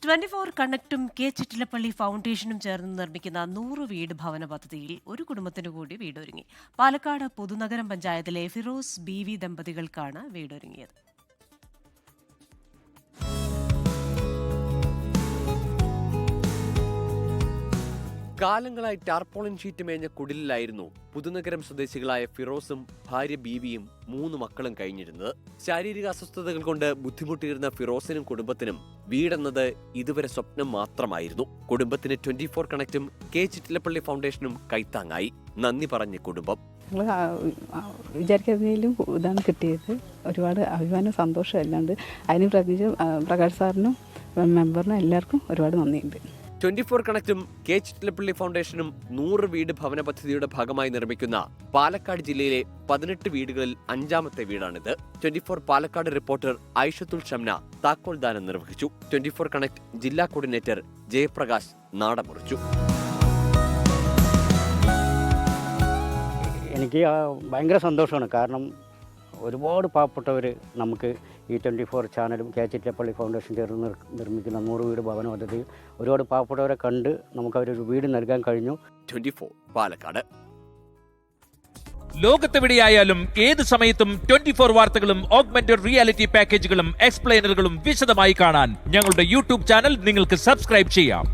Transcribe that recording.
24 കണക്റ്റും K Chittilappilly ഫൗണ്ടേഷനും ചേർന്ന് നിർമ്മിക്കുന്ന 100 വീട് ഭവന പദ്ധതിയിൽ ഒരു കുടുംബത്തിന് കൂടി വീടൊരുങ്ങി. പാലക്കാട് പുതുനഗരം പഞ്ചായത്തിലെ ഫിറോസ് ബീവി ദമ്പതികൾക്കാണ് വീടൊരുങ്ങിയത്. കാലങ്ങളായി ടാർപോളിൻ ഷീറ്റ് മേഞ്ഞ കുടിലായിരുന്നു പുതുനഗരം സ്വദേശികളായ ഫിറോസും ഭാര്യ ബീവിയും 3 മക്കളും കഴിഞ്ഞിരുന്നത്. ശാരീരിക അസ്വസ്ഥതകൾ കൊണ്ട് ബുദ്ധിമുട്ടിയിരുന്ന ഫിറോസിനും കുടുംബത്തിനും വീടെന്നത് ഇതുവരെ സ്വപ്നം മാത്രമായിരുന്നു. കുടുംബത്തിന് 24 കണക്റ്റും കെ ചിറ്റിലപ്പള്ളി ഫൗണ്ടേഷനും കൈത്താങ്ങായി. നന്ദി പറഞ്ഞ കുടുംബം. വിചാരിക്കുന്നതിലും ഇതാണ് കിട്ടിയത്. ഒരുപാട് അഭിമാനം, സന്തോഷം എല്ലാം ഉണ്ട്. അതിന് പ്രത്യേകിച്ച് പ്രകാശ് സാറിനും മെമ്പറിനും എല്ലാവർക്കും ഒരുപാട് നന്ദിയുണ്ട്. 24 കണക്റ്റും കെ ചിറ്റിലപ്പള്ളി ഫൗണ്ടേഷനും 100 വീട് ഭവന പദ്ധതിയുടെ ഭാഗമായി നിർമ്മിക്കുന്ന പാലക്കാട് ജില്ലയിലെ 18 വീടുകളിൽ 5ാമത്തെ വീടാണിത്. 24 പാലക്കാട് റിപ്പോർട്ടർ ഐഷത്തുൽ ഷംന താക്കോൽദാനം നിർവഹിച്ചു. 24 കണക്ട് ജില്ലാ കോർഡിനേറ്റർ ജയപ്രകാശ് നാടമുറിച്ചു. എനിക്ക് ഭയങ്കര സന്തോഷമാണ്. കാരണം ഒരുപാട് പാവപ്പെട്ടവർ നമുക്ക് ഈ 24 ചാനലും കെ ചിറ്റിലപ്പള്ളി ഫൗണ്ടേഷൻ ചേർന്ന് നിർമ്മിക്കുന്ന 100 വീട് ഭവന പദ്ധതി ഒരുപാട് പാവപ്പെട്ടവരെ കണ്ട് നമുക്ക് അവരൊരു വീട് നൽകാൻ കഴിഞ്ഞു. 24 പാലക്കാട്. ലോകത്തെവിടെയായാലും ഏത് സമയത്തും 24 വാർത്തകളും ഓഗ്മെന്റഡ് റിയാലിറ്റി പാക്കേജുകളും എക്സ്പ്ലെയിനറുകളും വിശദമായി കാണാൻ ഞങ്ങളുടെ യൂട്യൂബ് ചാനൽ നിങ്ങൾക്ക് സബ്സ്ക്രൈബ് ചെയ്യാം.